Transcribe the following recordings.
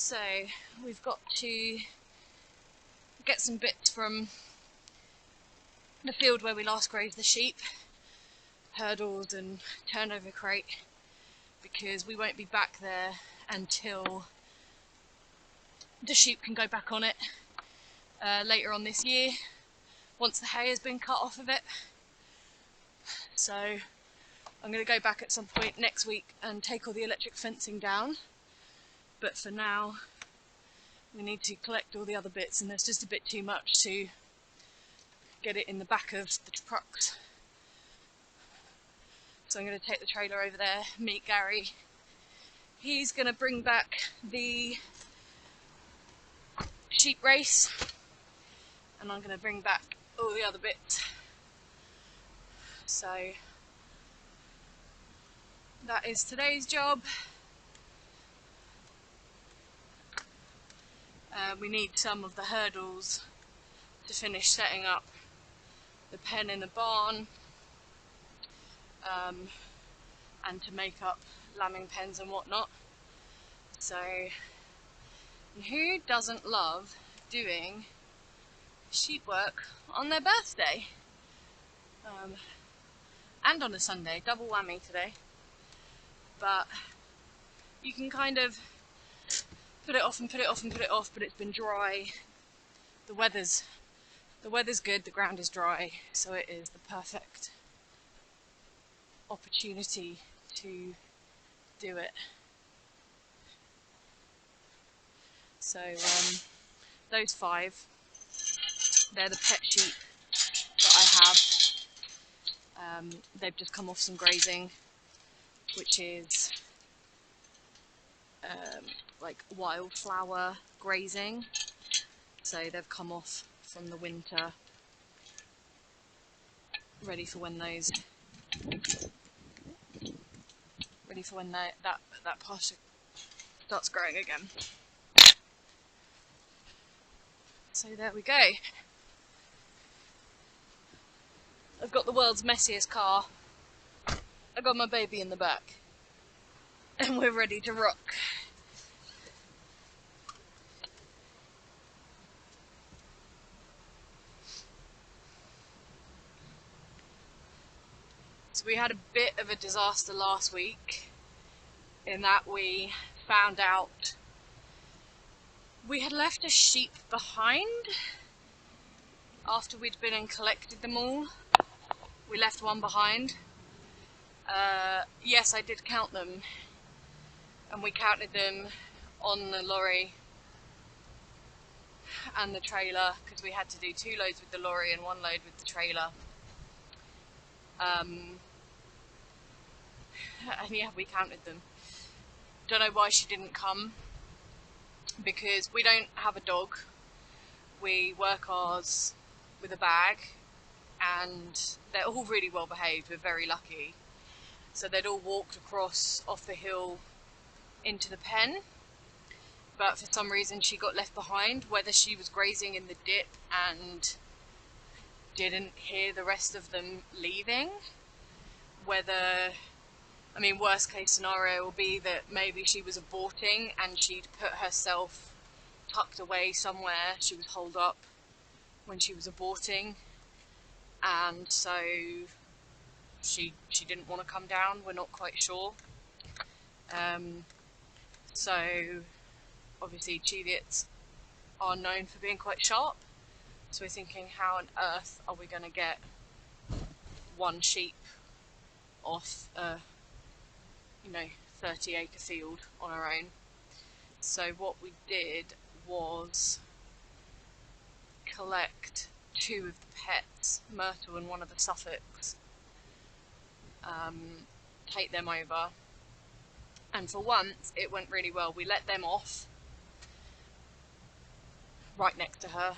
So we've got to get some bits from the field where we last grazed the sheep, hurdles and turnover crate, because we won't be back there until the sheep can go back on it later on this year, once the hay has been cut off of it. So I'm going to go back at some point next week and take all the electric fencing down, but for now we need to collect all the other bits, and there's just a bit too much to get it in the back of the trucks. So I'm going to take the trailer over there, meet Gary. He's going to bring back the sheep race, and I'm going to bring back all the other bits. So that is today's job. We need some of the hurdles to finish setting up the pen in the barn, and to make up lambing pens and whatnot. So who doesn't love doing sheep work on their birthday? And on a Sunday, double whammy today. But you can kind of put it off and put it off and put it off, but it's been dry. The weather's good, the ground is dry, so it is the perfect opportunity to do it. So those 5, they're the pet sheep that I have. They've just come off some grazing, which is like wildflower grazing. So they've come off from the winter, ready for when that pasture starts growing again. So there we go. I've got the world's messiest car. I've got my baby in the back, and we're ready to rock. So we had a bit of a disaster last week, in that we found out we had left a sheep behind after we'd been and collected them all. We left one behind. Yes, I did count them, and we counted them on the lorry and the trailer, because we had to do 2 loads with the lorry and 1 load with the trailer. And yeah, we counted them. Don't know why she didn't come, because we don't have a dog. We work ours with a bag, and they're all really well behaved. We're very lucky. So they'd all walked across off the hill into the pen, but for some reason she got left behind, whether she was grazing in the dip and didn't hear the rest of them leaving, whether, I mean, worst case scenario will be that maybe she was aborting and she'd put herself tucked away somewhere. She was holed up when she was aborting, and so she didn't want to come down. We're not quite sure. So obviously Cheviots are known for being quite sharp, so we're thinking, how on earth are we going to get 1 sheep off a 30-acre field on our own? So what we did was collect 2 of the pets, Myrtle and one of the Suffolks, take them over, and for once it went really well. We let them off right next to her,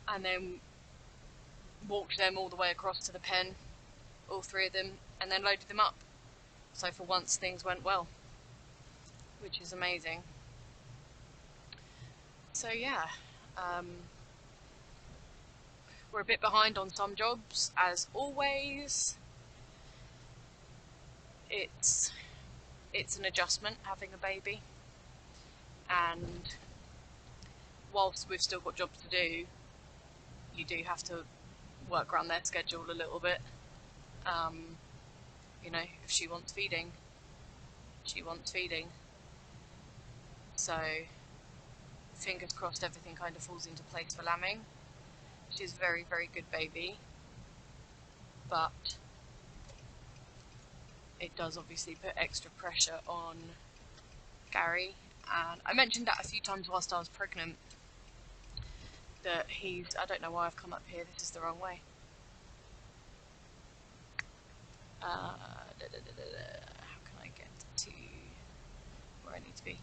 and then walked them all the way across to the pen, all 3 of them, and then loaded them up. So for once things went well, which is amazing. So yeah, we're a bit behind on some jobs, as always. It's an adjustment having a baby, and whilst we've still got jobs to do, you do have to work around their schedule a little bit. You know, if she wants feeding, she wants feeding. So fingers crossed everything kind of falls into place for lambing. She's a very, very good baby, but it does obviously put extra pressure on Gary. And I mentioned that a few times whilst I was pregnant, that I don't know why I've come up here, this is the wrong way. How can I get to where I need to be?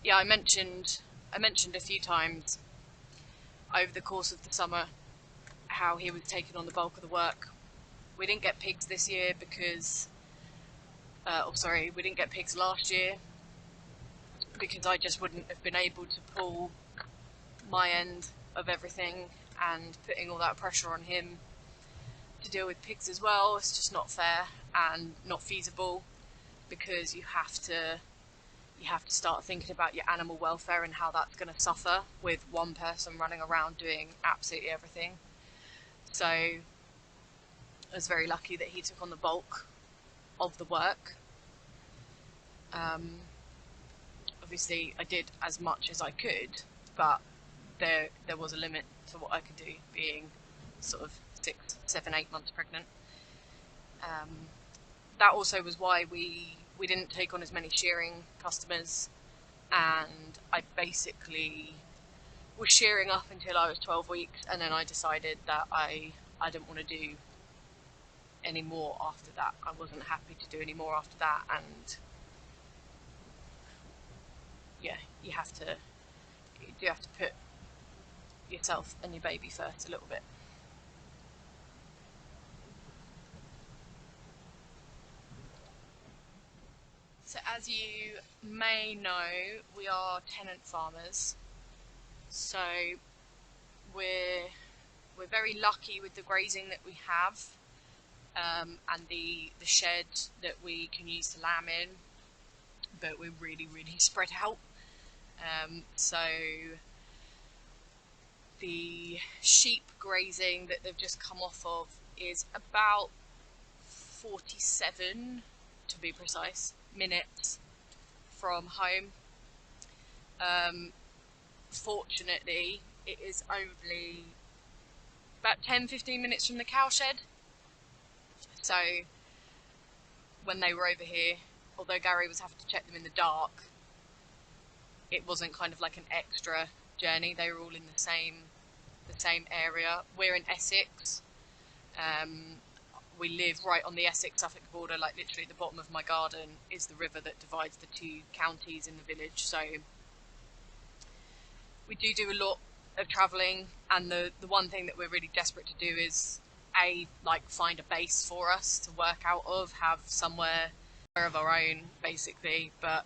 Yeah, I mentioned a few times over the course of the summer how he was taking on the bulk of the work. We didn't get pigs this year because, we didn't get pigs last year because I just wouldn't have been able to pull my end of everything, and putting all that pressure on him to deal with pigs as well, it's just not fair and not feasible, because you have to start thinking about your animal welfare and how that's going to suffer with one person running around doing absolutely everything. So I was very lucky that he took on the bulk of the work. Obviously I did as much as I could, but there was a limit to what I could do, being sort of 6, 7, 8 months pregnant. That also was why we didn't take on as many shearing customers, and I basically was shearing up until I was 12 weeks, and then I decided that I didn't want to do any more after that. I wasn't happy to do any more after that, and yeah, you do have to put yourself and your baby first a little bit. So as you may know, we are tenant farmers, so we're very lucky with the grazing that we have, and the shed that we can use to lamb in, but we're really, really spread out. So the sheep grazing that they've just come off of is about 47, to be precise, minutes from home. Fortunately, it is only about 10-15 minutes from the cow shed. So when they were over here, although Gary was having to check them in the dark, it wasn't kind of like an extra journey. They were all in the same area. We're in Essex. We live right on the Essex-Suffolk border, like literally at the bottom of my garden is the river that divides the 2 counties in the village. So we do a lot of travelling, and the one thing that we're really desperate to do is find a base for us to work out of, have somewhere of our own basically, but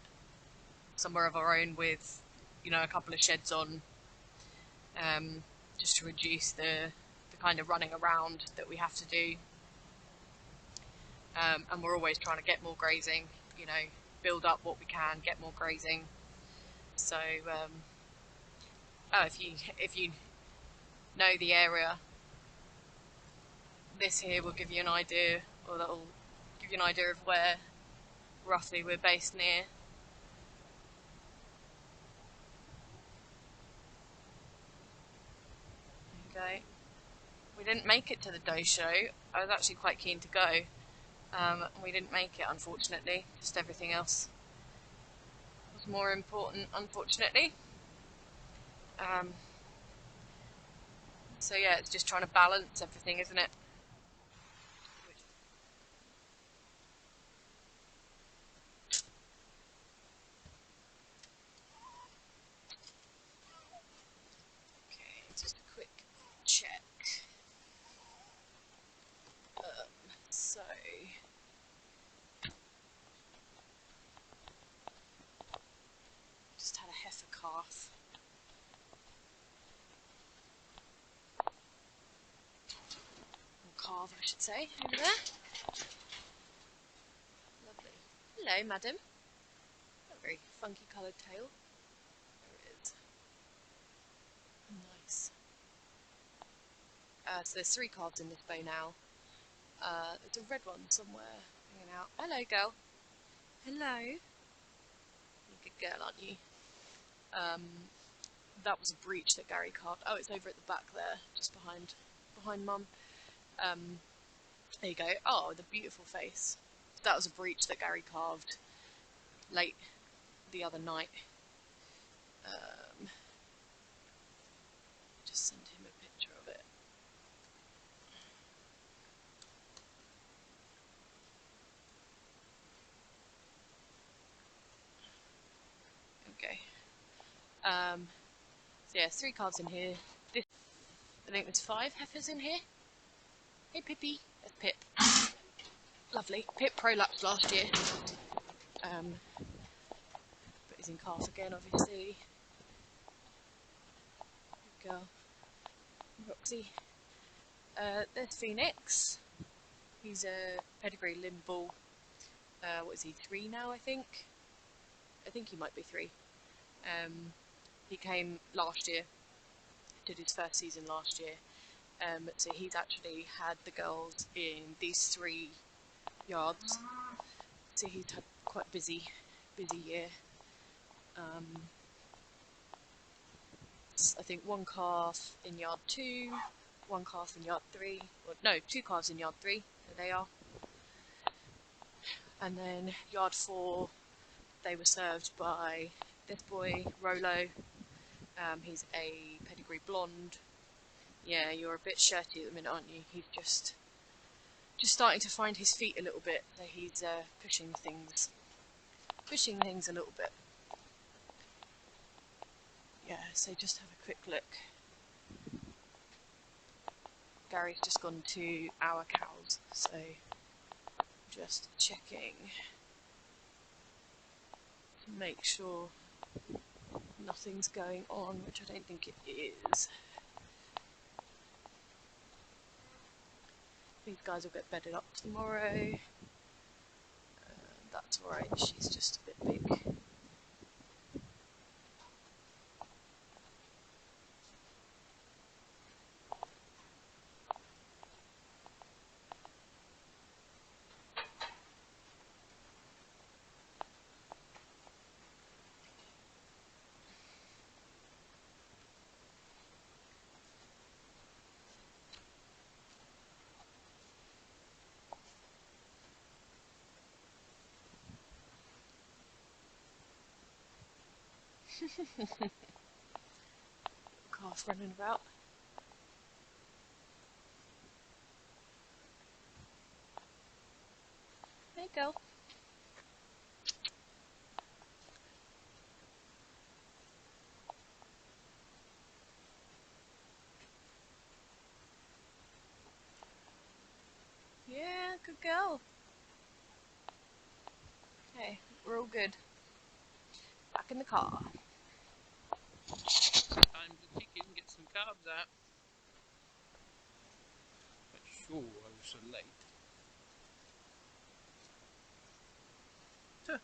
somewhere of our own with, you know, a couple of sheds on, just to reduce the kind of running around that we have to do. And we're always trying to get more grazing, you know, build up what we can, get more grazing. So if you know the area, this here will give you an idea, or that'll give you an idea of where roughly we're based near. There you go. We didn't make it to the doe show. I was actually quite keen to go. We didn't make it, unfortunately. Just everything else was more important, unfortunately. So yeah, it's just trying to balance everything, isn't it? Okay, just a quick check. So just had a heifer calf. Or calf, I should say, over there. Lovely. Hello, madam. A very funky coloured tail. So there's 3 calves in this bow now. There's a red one somewhere hanging out. Hello, girl. Hello. You're a good girl, aren't you? That was a breech that Gary carved. Oh, it's over at the back there, just behind Mum. There you go. Oh, the beautiful face. That was a breech that Gary carved late the other night. Just send him a picture of it. Okay. So yeah, 3 calves in here. I think there's 5 heifers in here. Hey Pippi. There's Pip. Lovely. Pip prolapsed last year. But he's in calf again, obviously. Good girl. Roxy. There's Phoenix. He's a pedigree limb bull. What is he, 3 now, I think? I think he might be 3. He came last year, did his first season last year. So he's actually had the girls in these 3 yards. So he's had quite a busy year. I think 1 calf in yard 2, 1 calf in yard 3, or no, 2 calves in yard 3, there they are. And then yard 4, they were served by this boy, Rolo. He's a pedigree blonde. Yeah, you're a bit shirty at the minute, aren't you? He's just starting to find his feet a little bit, so he's pushing things a little bit. Yeah, so just have a quick look. Gary's just gone to our cows, so just checking to make sure nothing's going on, which I don't think it is. These guys will get bedded up tomorrow. That's alright, she's just a bit big. Calf running about. Hey girl. Yeah, good girl. Okay, we're all good. Back in the car. Time to tick in and get some carbs out. But sure, I was so late. Had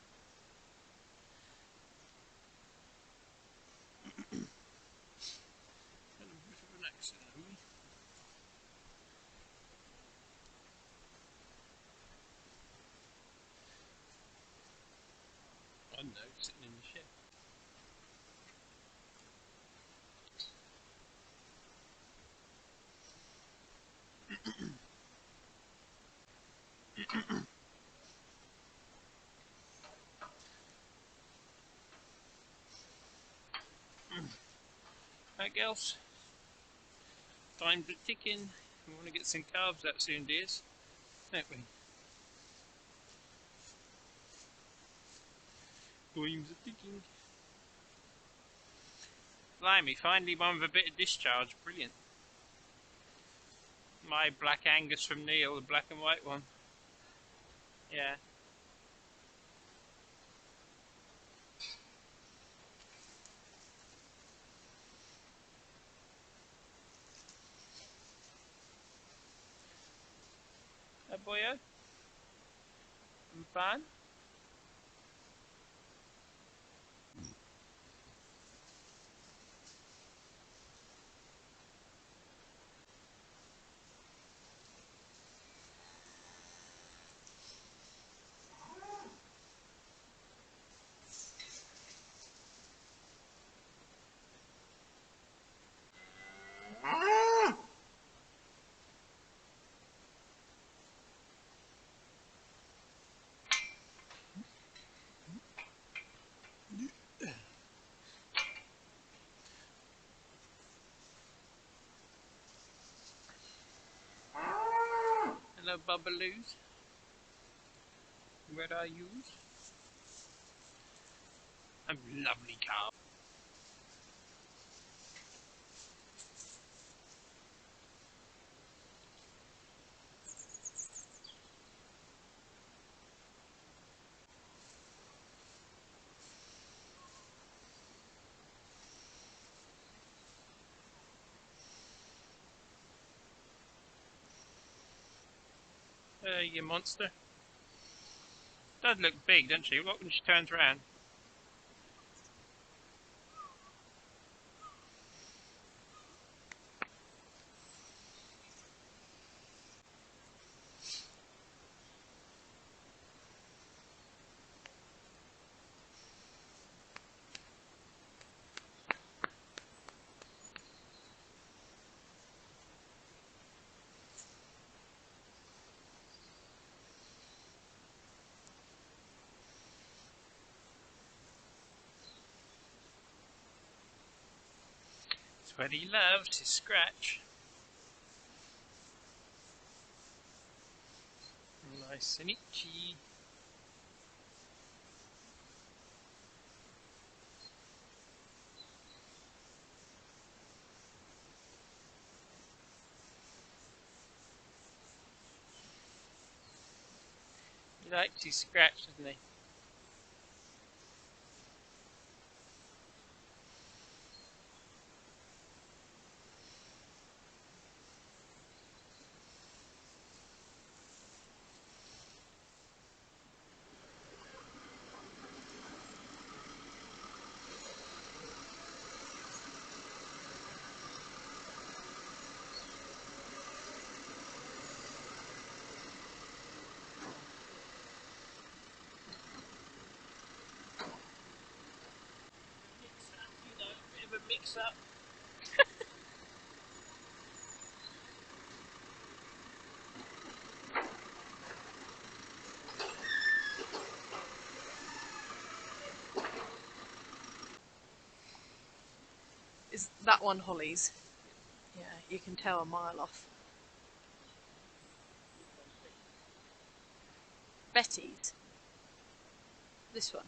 a bit of an accident, haven't we? I know, sitting in the shed. Right, girls. Time to tick in. We want to get some carbs out soon, dears. Don't we? Time's a ticking. Blimey, finally one with a bit of discharge. Brilliant. My Black Angus from Neil, the black and white one. Yeah. Hey, boyo. I'm fine. Hello, Bubbaloo. Where are you? A lovely calf. You monster. Does look big, doesn't she? What when she turns around? It's what he loves to scratch. Nice and itchy. He likes to scratch, doesn't he? Bit of a mix-up. Is that one Holly's? Yeah, you can tell a mile off. Betty's? This one?